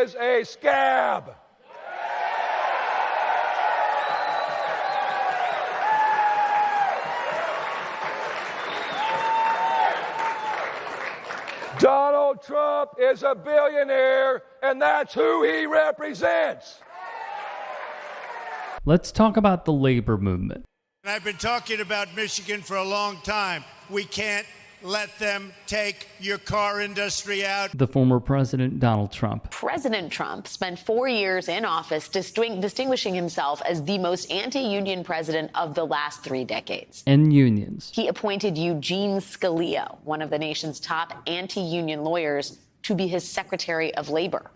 is a scab. Donald Trump is a billionaire, and that's who he represents. Let's talk about the labor movement. I've been talking about Michigan for a long time. We can't let them take your car industry out. The former president, Donald Trump. President Trump spent 4 years in office distinguishing himself as the most anti-union president of the last 3 decades. And unions. He appointed Eugene Scalia, one of the nation's top anti-union lawyers, to be his Secretary of Labor.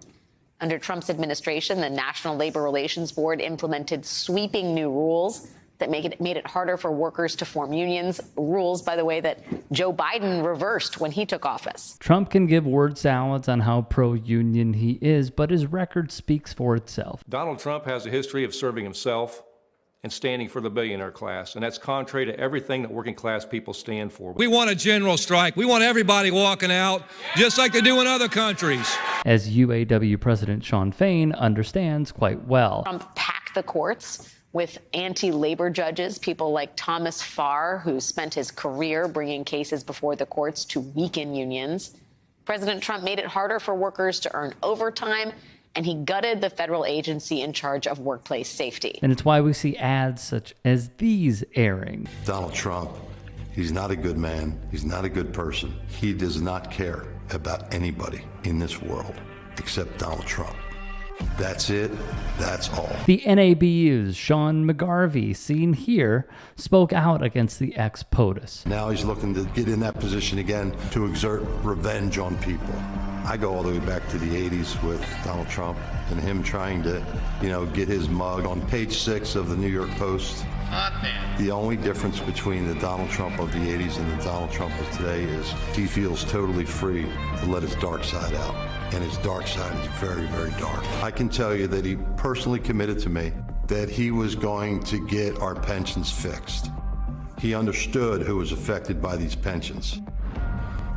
Under Trump's administration, the National Labor Relations Board implemented sweeping new rules that made it harder for workers to form unions, rules, by the way, that Joe Biden reversed when he took office. Trump can give word salads on how pro-union he is, but his record speaks for itself. Donald Trump has a history of serving himself and standing for the billionaire class, and that's contrary to everything that working class people stand for. We want a general strike. We want everybody walking out, just like they do in other countries. As UAW President Shawn Fain understands quite well. Trump packed the courts with anti-labor judges, people like Thomas Farr, who spent his career bringing cases before the courts to weaken unions. President Trump made it harder for workers to earn overtime, and he gutted the federal agency in charge of workplace safety. And it's why we see ads such as these airing. Donald Trump, he's not a good man. He's not a good person. He does not care about anybody in this world except Donald Trump. That's it. That's all. The NABU's Sean McGarvey, seen here, spoke out against the ex-POTUS. Now he's looking to get in that position again to exert revenge on people. I go all the way back to the 80s with Donald Trump and him trying to, get his mug on page 6 of the New York Post. The only difference between the Donald Trump of the 80s and the Donald Trump of today is he feels totally free to let his dark side out. And his dark side is very, very dark. I can tell you that he personally committed to me that he was going to get our pensions fixed. He understood who was affected by these pensions.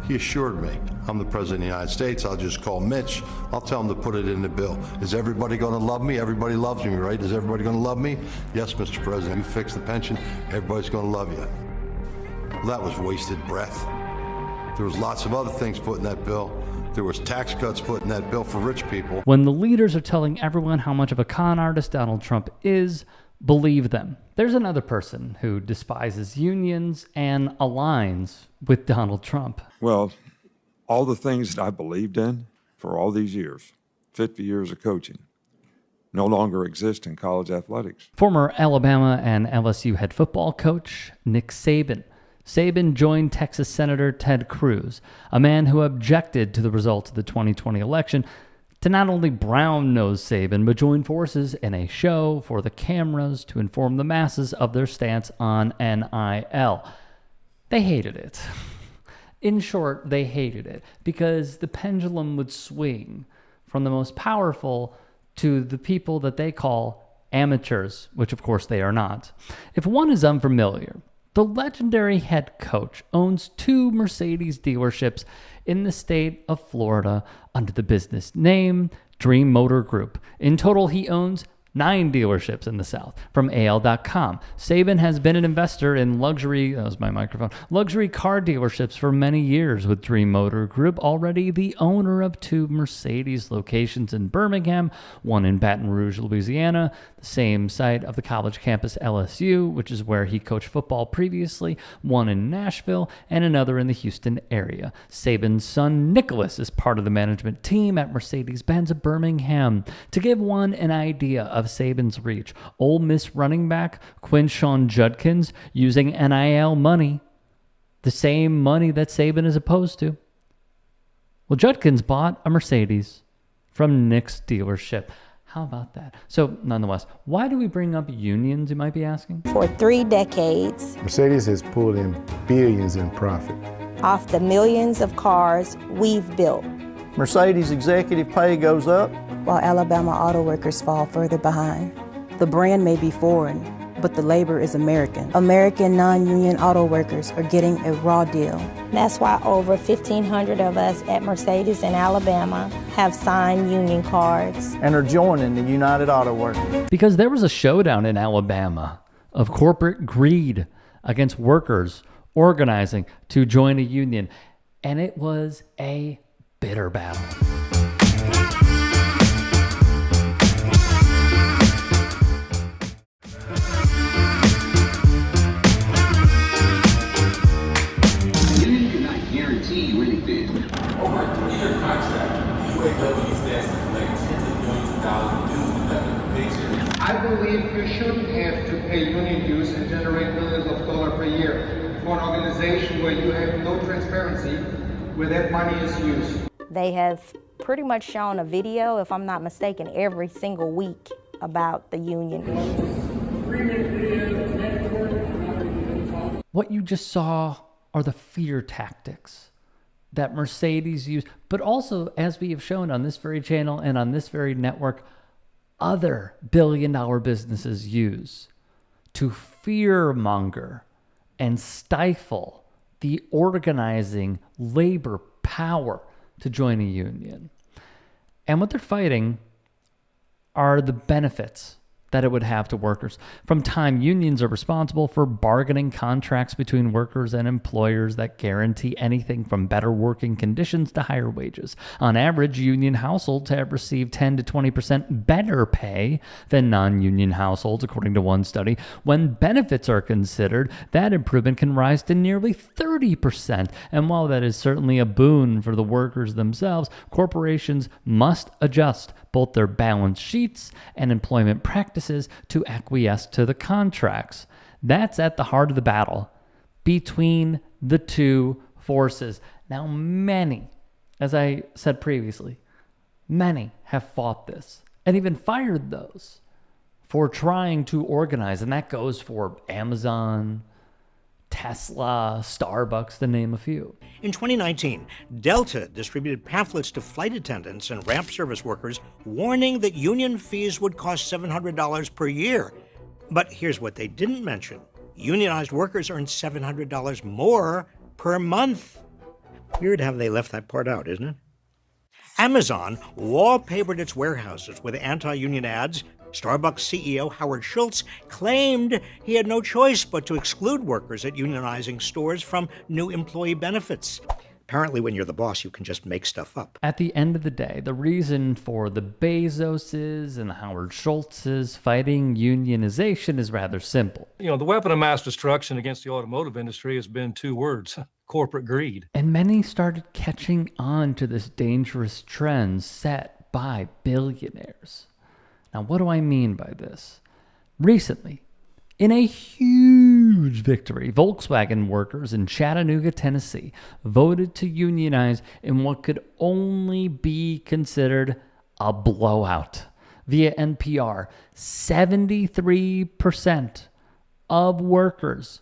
He assured me, I'm the President of the United States, I'll just call Mitch, I'll tell him to put it in the bill. Is everybody gonna love me? Everybody loves me, right? Is everybody gonna love me? Yes, Mr. President, you fix the pension, everybody's gonna love you. Well, that was wasted breath. There was lots of other things put in that bill. There was tax cuts put in that bill for rich people. When the leaders are telling everyone how much of a con artist Donald Trump is, believe them. There's another person who despises unions and aligns with Donald Trump. Well, all the things that I believed in for all these years, 50 years of coaching, no longer exist in college athletics. Former Alabama and LSU head football coach Nick Saban. Saban joined Texas Senator Ted Cruz, a man who objected to the results of the 2020 election, to not only brown-nose Saban, but join forces in a show for the cameras to inform the masses of their stance on NIL. They hated it. In short, they hated it because the pendulum would swing from the most powerful to the people that they call amateurs, which of course they are not. If one is unfamiliar, the legendary head coach owns 2 Mercedes dealerships in the state of Florida under the business name Dream Motor Group. In total, he owns 9 dealerships in the South. From AL.com, Saban has been an investor in luxury car dealerships for many years with Dream Motor Group, already the owner of 2 Mercedes locations in Birmingham, one in Baton Rouge, Louisiana, the same site of the college campus LSU, which is where he coached football previously, one in Nashville, and another in the Houston area. Saban's son, Nicholas, is part of the management team at Mercedes-Benz of Birmingham. To give one an idea of Saban's reach, Ole Miss running back Quinshon Judkins using NIL money, the same money that Saban is opposed to. Well, Judkins bought a Mercedes from Nick's dealership. How about that? So, nonetheless, why do we bring up unions, you might be asking? For 3 decades, Mercedes has pulled in billions in profit off the millions of cars we've built. Mercedes executive pay goes up, while Alabama auto workers fall further behind. The brand may be foreign, but the labor is American. American non-union auto workers are getting a raw deal. That's why over 1,500 of us at Mercedes in Alabama have signed union cards and are joining the United Auto Workers. Because there was a showdown in Alabama of corporate greed against workers organizing to join a union, and it was a bitter battle. Union cannot guarantee you anything. Over a 3-year contract, UAW stands to collect tens of millions of dollars in dues and benefits. I believe you shouldn't have to pay union dues and generate millions of dollars per year for an organization where you have no transparency where that money is used. They have pretty much shown a video, if I'm not mistaken, every single week about the union. What you just saw are the fear tactics that Mercedes used, but also, as we have shown on this very channel and on this very network, other billion-dollar businesses use to fearmonger and stifle the organizing labor power to join a union. And what they're fighting are the benefits that it would have to workers. From time, unions are responsible for bargaining contracts between workers and employers that guarantee anything from better working conditions to higher wages. On average, union households have received 10 to 20% better pay than non-union households, according to one study. When benefits are considered, that improvement can rise to nearly 30%. And while that is certainly a boon for the workers themselves, corporations must adjust both their balance sheets and employment practices to acquiesce to the contracts. That's at the heart of the battle between the two forces. Now, many, as I said previously, many have fought this and even fired those for trying to organize. And that goes for Amazon, Tesla, Starbucks, to name a few. In 2019, Delta distributed pamphlets to flight attendants and ramp service workers warning that union fees would cost $700 per year. But here's what they didn't mention. Unionized workers earn $700 more per month. Weird how they left that part out, isn't it? Amazon wallpapered its warehouses with anti-union ads. Starbucks CEO Howard Schultz claimed he had no choice but to exclude workers at unionizing stores from new employee benefits. Apparently, when you're the boss, you can just make stuff up. At the end of the day, the reason for the Bezoses and the Howard Schultzes fighting unionization is rather simple. You know, the weapon of mass destruction against the automotive industry has been 2 words: corporate greed. And many started catching on to this dangerous trend set by billionaires. Now, what do I mean by this? Recently, in a huge victory, Volkswagen workers in Chattanooga, Tennessee, voted to unionize in what could only be considered a blowout. Via NPR, 73% of workers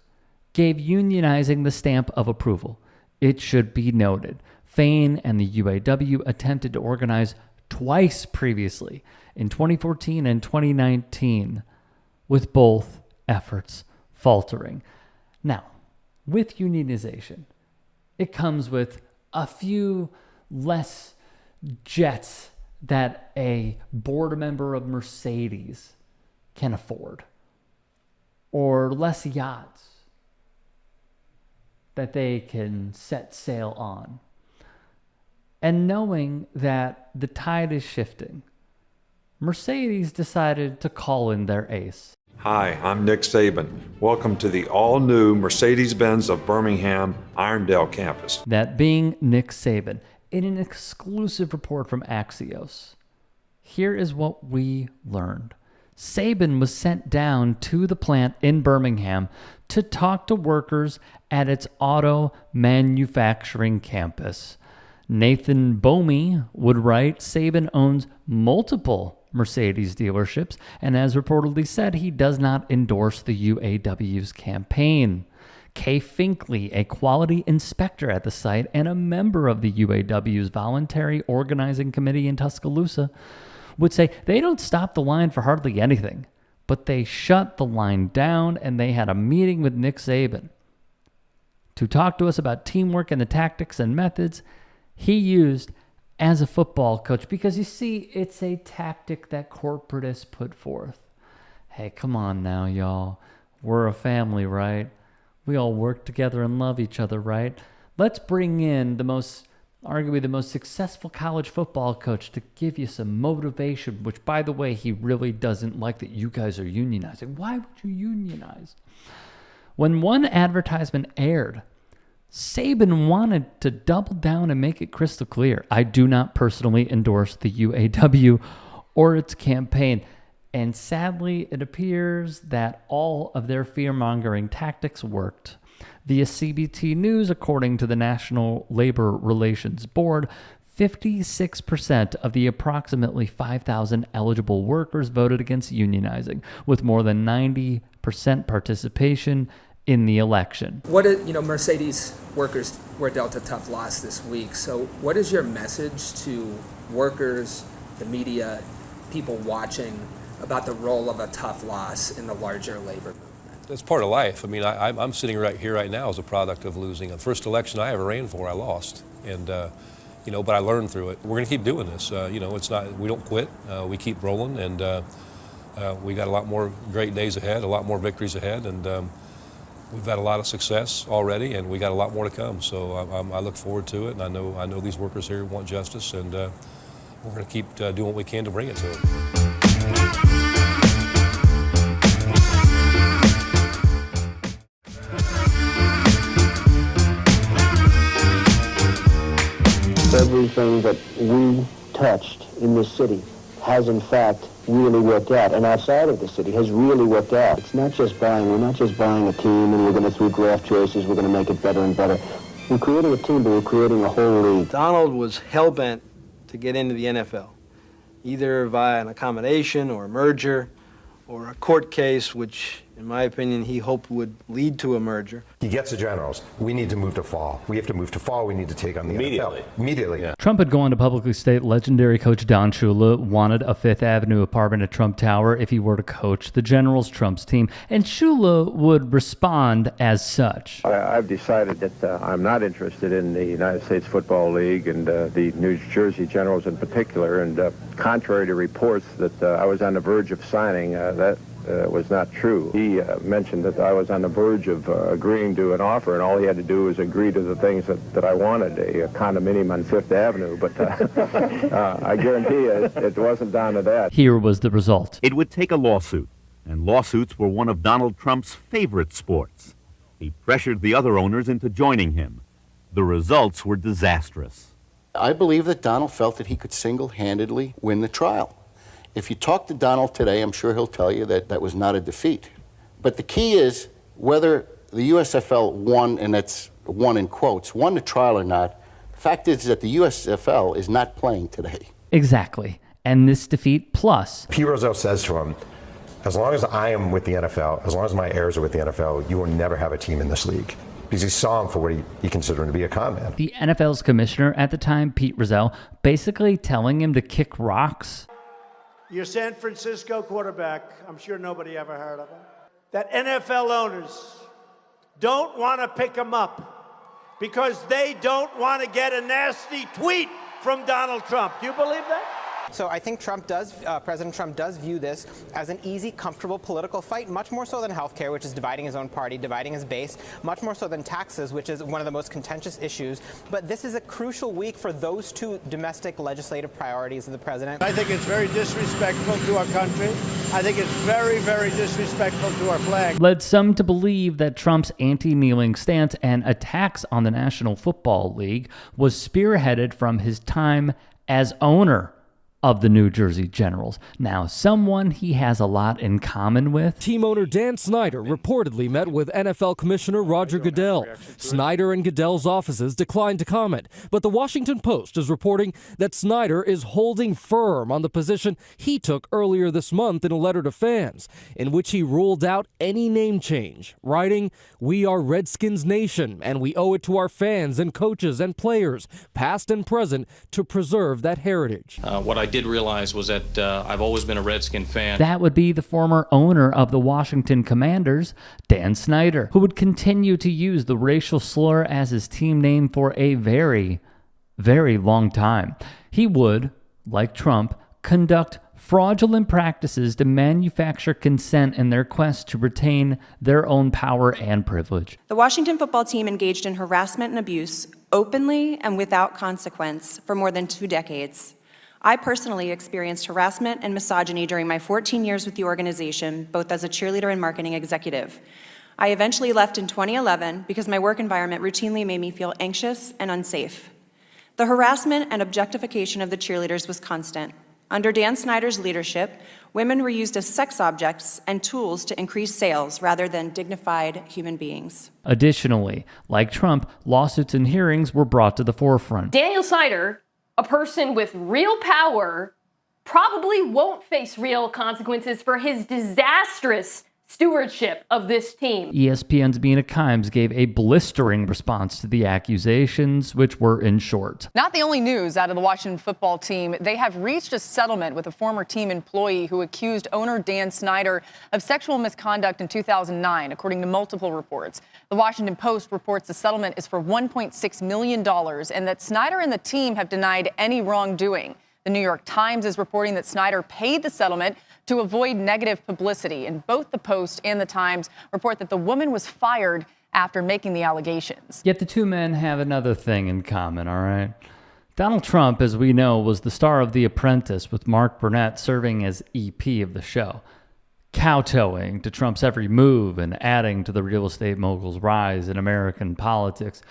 gave unionizing the stamp of approval. It should be noted, Fain and the UAW attempted to organize twice previously, in 2014 and 2019, with both efforts faltering. Now, with unionization, it comes with a few less jets that a board member of Mercedes can afford, or less yachts that they can set sail on. And knowing that the tide is shifting, Mercedes decided to call in their ace. Hi, I'm Nick Saban. Welcome to the all-new Mercedes-Benz of Birmingham Irondale campus. That being Nick Saban, in an exclusive report from Axios. Here is what we learned. Saban was sent down to the plant in Birmingham to talk to workers at its auto manufacturing campus. Nathan Bomey would write, Saban owns multiple Mercedes dealerships, and as reportedly said, he does not endorse the UAW's campaign. Kay Finkley, a quality inspector at the site and a member of the UAW's voluntary organizing committee in Tuscaloosa, would say they don't stop the line for hardly anything, but they shut the line down and they had a meeting with Nick Saban to talk to us about teamwork and the tactics and methods he used as a football coach. Because you see, it's a tactic that corporatists put forth. Hey, come on now, y'all. We're a family, right? We all work together and love each other, right? Let's bring in arguably the most successful college football coach to give you some motivation, which, by the way, he really doesn't like that you guys are unionizing. Why would you unionize? When one advertisement aired, Saban wanted to double down and make it crystal clear. I do not personally endorse the UAW or its campaign. And sadly, it appears that all of their fear-mongering tactics worked. Via CBT News, according to the National Labor Relations Board, 56% of the approximately 5,000 eligible workers voted against unionizing, with more than 90% participation in the election. Mercedes workers were dealt a tough loss this week. So what is your message to workers, the media, people watching about the role of a tough loss in the larger labor movement? It's part of life. I mean, I'm sitting right here right now as a product of losing. The first election I ever ran for, I lost. And, but I learned through it. We're going to keep doing this. It's not, we don't quit. We keep rolling, and we got a lot more great days ahead, a lot more victories ahead, and we've had a lot of success already, and we got a lot more to come. So I look forward to it, and I know these workers here want justice, and we're going to keep doing what we can to bring it to them. Everything that we touched in this city has in fact really worked out, and outside of the city has really worked out. It's not just we're not just buying a team and we're going to, through draft choices, we're going to make it better and better. We're creating a team, but we're creating a whole league. Donald was hell-bent to get into the NFL, either via an accommodation or a merger or a court case, which, in my opinion, he hoped would lead to a merger. He gets the Generals. We need to move to fall. We have to move to fall. We need to take on the NFL. Immediately. Yeah. Trump had gone on to publicly state legendary coach Don Shula wanted a Fifth Avenue apartment at Trump Tower if he were to coach the Generals, Trump's team, and Shula would respond as such. I've decided that I'm not interested in the United States Football League and the New Jersey Generals in particular, and contrary to reports that I was on the verge of signing, that was not true. He mentioned that I was on the verge of agreeing to an offer, and all he had to do was agree to the things that I wanted, a condominium on Fifth Avenue. But I guarantee you it wasn't down to that. Here was the result. It would take a lawsuit, and lawsuits were one of Donald Trump's favorite sports. He pressured the other owners into joining him. The results were disastrous. I believe that Donald felt that he could single-handedly win the trial. If you talk to Donald today, I'm sure he'll tell you that that was not a defeat. But the key is whether the USFL won, and that's won in quotes, won the trial or not. The fact is that the USFL is not playing today. Exactly. And this defeat plus. Pete Rozelle says to him, as long as I am with the NFL, as long as my heirs are with the NFL, you will never have a team in this league. Because he saw him for what he considered him to be, a con man. The NFL's commissioner at the time, Pete Rozelle, basically telling him to kick rocks. Your San Francisco quarterback, I'm sure nobody ever heard of him, that NFL owners don't want to pick him up because they don't want to get a nasty tweet from Donald Trump. Do you believe that? So I think President Trump does view this as an easy, comfortable political fight, much more so than healthcare, which is dividing his own party, dividing his base, much more so than taxes, which is one of the most contentious issues. But this is a crucial week for those two domestic legislative priorities of the president. I think it's very disrespectful to our country. I think it's very, very disrespectful to our flag. Led some to believe that Trump's anti-kneeling stance and attacks on the National Football League was spearheaded from his time as owner of the New Jersey Generals. Now, someone he has a lot in common with. Team owner Dan Snyder reportedly met with NFL Commissioner Roger Goodell. Snyder and Goodell's offices declined to comment, but the Washington Post is reporting that Snyder is holding firm on the position he took earlier this month in a letter to fans, in which he ruled out any name change, writing, "We are Redskins Nation, and we owe it to our fans and coaches and players, past and present, to preserve that heritage." What I did realize was that I've always been a Redskin fan. That would be the former owner of the Washington Commanders, Dan Snyder, who would continue to use the racial slur as his team name for a very, very long time. He would, like Trump, conduct fraudulent practices to manufacture consent in their quest to retain their own power and privilege. The Washington football team engaged in harassment and abuse openly and without consequence for more than 2 decades. I personally experienced harassment and misogyny during my 14 years with the organization, both as a cheerleader and marketing executive. I eventually left in 2011 because my work environment routinely made me feel anxious and unsafe. The harassment and objectification of the cheerleaders was constant. Under Dan Snyder's leadership, women were used as sex objects and tools to increase sales rather than dignified human beings. Additionally, like Trump, lawsuits and hearings were brought to the forefront. Daniel Snyder, a person with real power, probably won't face real consequences for his disastrous stewardship of this team. ESPN's Mina Kimes gave a blistering response to the accusations, which were in short. Not the only news out of the Washington football team. They have reached a settlement with a former team employee who accused owner Dan Snyder of sexual misconduct in 2009, according to multiple reports. The Washington Post reports the settlement is for $1.6 million and that Snyder and the team have denied any wrongdoing. The New York Times is reporting that Snyder paid the settlement to avoid negative publicity, and both the Post and the Times report that the woman was fired after making the allegations. Yet the two men have another thing in common, all right? Donald Trump, as we know, was the star of The Apprentice, with Mark Burnett serving as EP of the show, kowtowing to Trump's every move and adding to the real estate mogul's rise in American politics.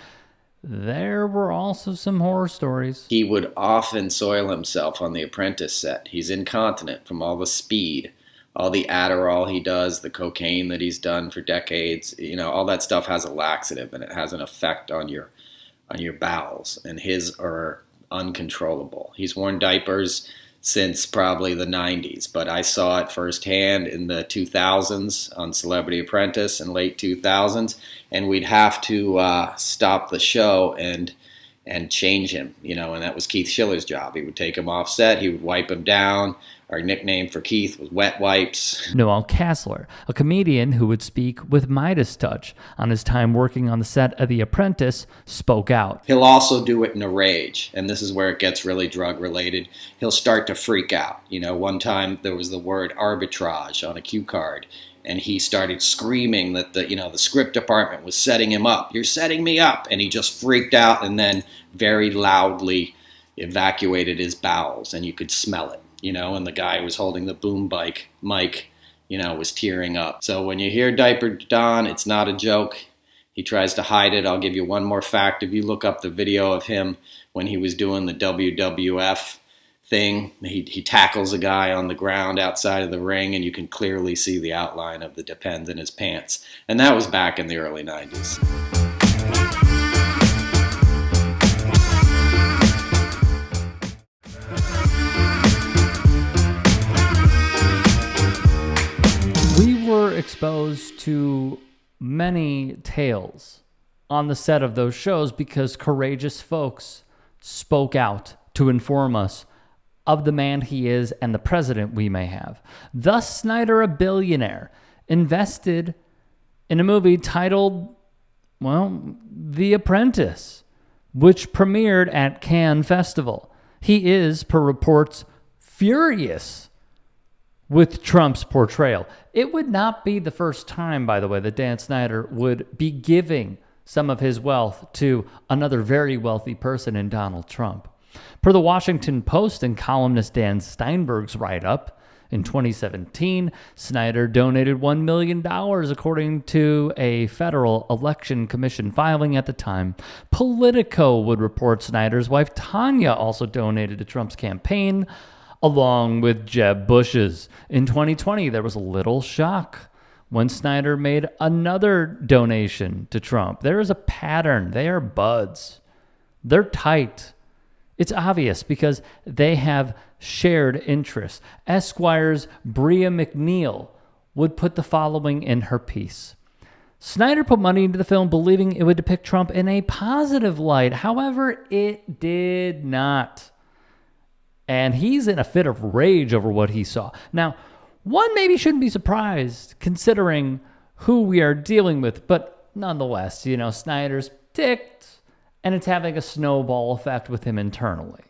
There were also some horror stories. He would often soil himself on The Apprentice set. He's incontinent from all the speed, all the Adderall he does, the cocaine that he's done for decades. You know, all that stuff has a laxative, and it has an effect on your bowels, and his are uncontrollable. He's worn diapers since probably the 90s, but I saw it firsthand in the 2000s on Celebrity Apprentice in late 2000s, and we'd have to stop the show and change him, you know, and that was Keith Schiller's job. He would take him off set, he would wipe him down. Our nickname for Keith was Wet Wipes. Noel Kassler, a comedian who would speak with Midas touch on his time working on the set of The Apprentice, spoke out. He'll also do it in a rage, and this is where it gets really drug-related. He'll start to freak out. You know, one time there was the word arbitrage on a cue card, and he started screaming that the script department was setting him up. You're setting me up! And he just freaked out and then very loudly evacuated his bowels, and you could smell it. You know, and the guy who was holding the boom mic, you know, was tearing up. So when you hear Diaper Don, it's not a joke. He tries to hide it. I'll give you one more fact. If you look up the video of him when he was doing the WWF thing, he tackles a guy on the ground outside of the ring, and you can clearly see the outline of the Depends in his pants. And that was back in the early 90s. Exposed to many tales on the set of those shows because courageous folks spoke out to inform us of the man he is and the president we may have. Thus, Snyder, a billionaire, invested in a movie titled, well, The Apprentice, which premiered at Cannes Festival. He is, per reports, furious with Trump's portrayal. It would not be the first time, by the way, that Dan Snyder would be giving some of his wealth to another very wealthy person in Donald Trump. Per the Washington Post and columnist Dan Steinberg's write-up, in 2017, Snyder donated $1 million, according to a federal election commission filing at the time. Politico would report Snyder's wife, Tanya, also donated to Trump's campaign, along with Jeb Bush's. In 2020, there was a little shock when Snyder made another donation to Trump. There is a pattern. They are buds. They're tight. It's obvious because they have shared interests. Esquire's Bria McNeil would put the following in her piece. Snyder put money into the film believing it would depict Trump in a positive light. However, it did not. And he's in a fit of rage over what he saw. Now, one maybe shouldn't be surprised considering who we are dealing with, but nonetheless, Snyder's ticked, and it's having a snowball effect with him internally.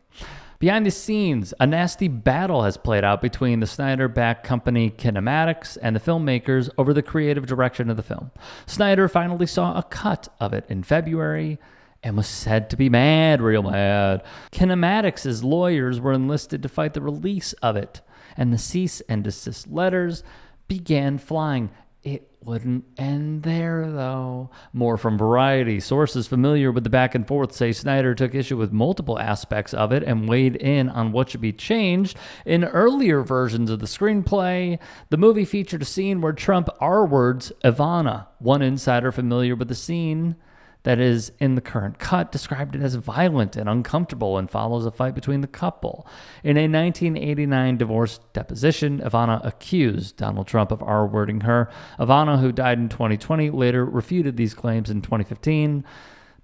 Behind the scenes, a nasty battle has played out between the Snyder-backed company Kinematics and the filmmakers over the creative direction of the film. Snyder finally saw a cut of it in February and was said to be mad, real mad. Kinematics' lawyers were enlisted to fight the release of it, and the cease and desist letters began flying. It wouldn't end there, though. More from Variety. Sources familiar with the back and forth say Snyder took issue with multiple aspects of it and weighed in on what should be changed. In earlier versions of the screenplay, the movie featured a scene where Trump R-words Ivana. One insider familiar with the scene that is in the current cut described it as violent and uncomfortable and follows a fight between the couple. In a 1989 divorce deposition, Ivana accused Donald Trump of R-wording her. Ivana, who died in 2020, later refuted these claims in 2015,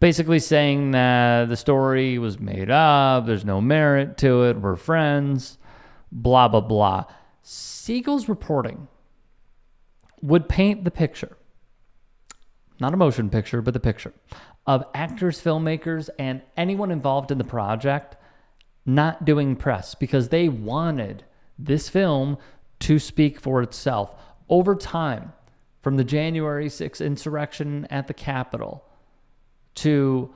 basically saying that the story was made up, there's no merit to it, we're friends, blah, blah, blah. Siegel's reporting would paint the picture, not a motion picture, but the picture of actors, filmmakers, and anyone involved in the project not doing press because they wanted this film to speak for itself. Over time, from the January 6th insurrection at the Capitol to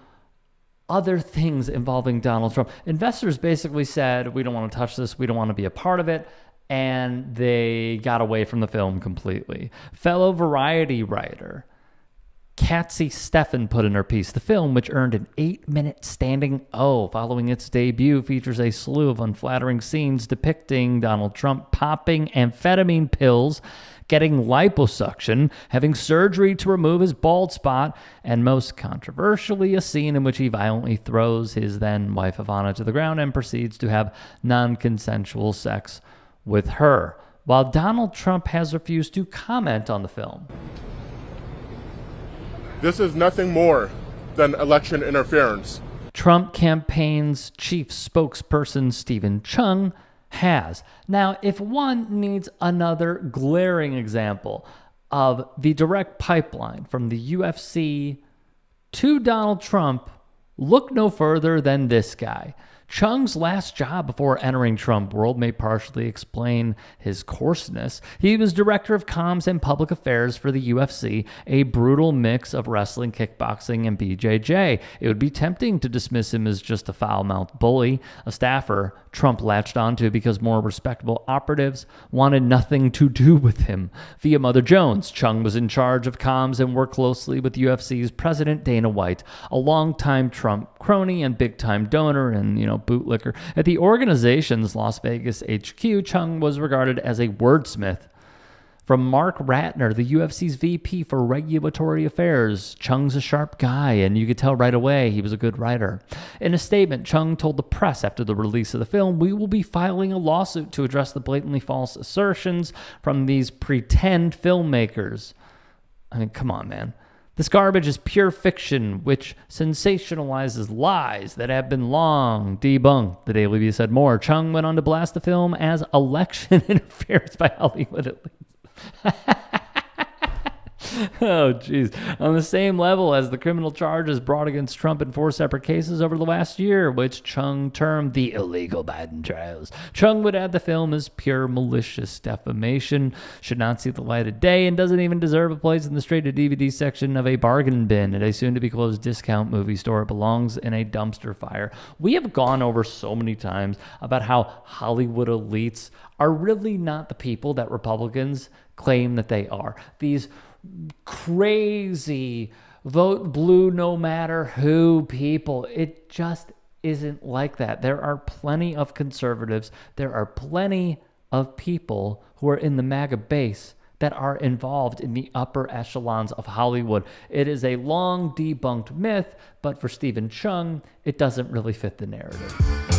other things involving Donald Trump, investors basically said, we don't want to touch this, we don't want to be a part of it, and they got away from the film completely. Fellow Variety writer Katzy Steffen put in her piece, the film, which earned an 8-minute standing O following its debut, features a slew of unflattering scenes depicting Donald Trump popping amphetamine pills, getting liposuction, having surgery to remove his bald spot, and most controversially, a scene in which he violently throws his then wife Ivana to the ground and proceeds to have non-consensual sex with her, while Donald Trump has refused to comment on the film. This is nothing more than election interference. Trump campaign's chief spokesperson, Stephen Chung, has. Now, if one needs another glaring example of the direct pipeline from the UFC to Donald Trump, look no further than this guy. Chung's last job before entering Trump world may partially explain his coarseness. He was director of comms and public affairs for the UFC, a brutal mix of wrestling, kickboxing, and BJJ. It would be tempting to dismiss him as just a foul-mouthed bully, a staffer Trump latched onto because more respectable operatives wanted nothing to do with him. Via Mother Jones, Chung was in charge of comms and worked closely with UFC's president Dana White, a longtime Trump crony and big-time donor and, bootlicker. At the organization's Las Vegas HQ, Chung was regarded as a wordsmith. From Mark Ratner, the UFC's VP for Regulatory Affairs, Chung's a sharp guy, and you could tell right away he was a good writer. In a statement, Chung told the press after the release of the film, "We will be filing a lawsuit to address the blatantly false assertions from these pretend filmmakers." I mean, come on, man. This garbage is pure fiction, which sensationalizes lies that have been long debunked. The Daily Beast said more. Chung went on to blast the film as election interference by Hollywood at least. Oh, jeez. On the same level as the criminal charges brought against Trump in 4 separate cases over the last year, which Chung termed the illegal Biden trials. Chung would add the film as pure malicious defamation, should not see the light of day, and doesn't even deserve a place in the straight-to-DVD section of a bargain bin at a soon-to-be-closed discount movie store. It belongs in a dumpster fire. We have gone over so many times about how Hollywood elites are really not the people that Republicans claim that they are. These crazy vote blue no matter who people. It just isn't like that. There are plenty of conservatives. There are plenty of people who are in the MAGA base that are involved in the upper echelons of Hollywood. It is a long debunked myth, but for Stephen Chung, it doesn't really fit the narrative.